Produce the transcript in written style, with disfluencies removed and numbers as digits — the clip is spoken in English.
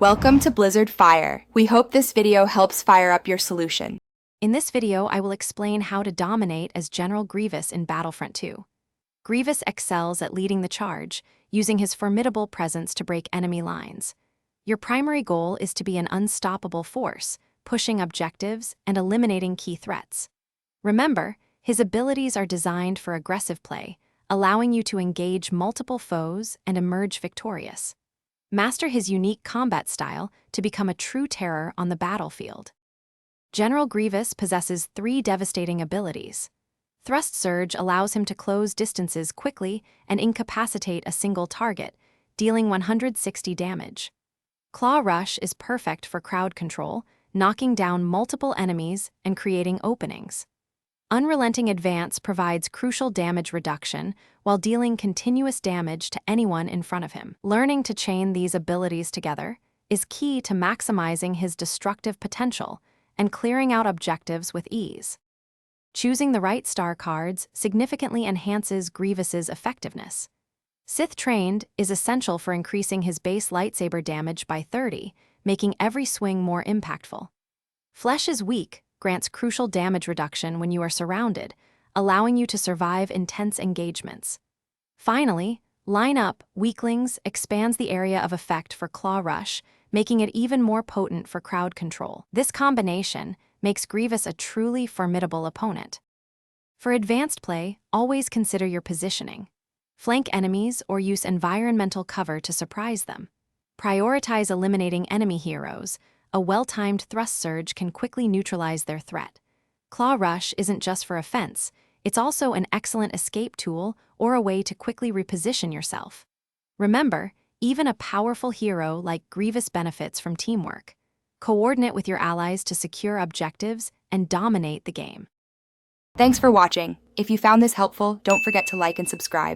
Welcome to Blizzard Fire. We hope this video helps fire up your solution. In this video, I will explain how to dominate as General Grievous in Battlefront II. Grievous excels at leading the charge, using his formidable presence to break enemy lines. Your primary goal is to be an unstoppable force, pushing objectives and eliminating key threats. Remember, his abilities are designed for aggressive play, allowing you to engage multiple foes and emerge victorious. Master his unique combat style to become a true terror on the battlefield. General Grievous possesses 3 devastating abilities. Thrust Surge allows him to close distances quickly and incapacitate a single target, dealing 160 damage. Claw Rush is perfect for crowd control, knocking down multiple enemies and creating openings. Unrelenting Advance provides crucial damage reduction while dealing continuous damage to anyone in front of him. Learning to chain these abilities together is key to maximizing his destructive potential and clearing out objectives with ease. Choosing the right star cards significantly enhances Grievous's effectiveness. Sith Trained is essential for increasing his base lightsaber damage by 30, making every swing more impactful. Flesh is Weak grants crucial damage reduction when you are surrounded, allowing you to survive intense engagements. Finally, Line Up Weaklings expands the area of effect for Claw Rush, making it even more potent for crowd control. This combination makes Grievous a truly formidable opponent. For advanced play, always consider your positioning. Flank enemies or use environmental cover to surprise them. Prioritize eliminating enemy heroes. A well-timed thrust surge can quickly neutralize their threat. Claw Rush isn't just for offense, it's also an excellent escape tool or a way to quickly reposition yourself. Remember, even a powerful hero like Grievous benefits from teamwork. Coordinate with your allies to secure objectives and dominate the game. Thanks for watching. If you found this helpful, don't forget to like and subscribe.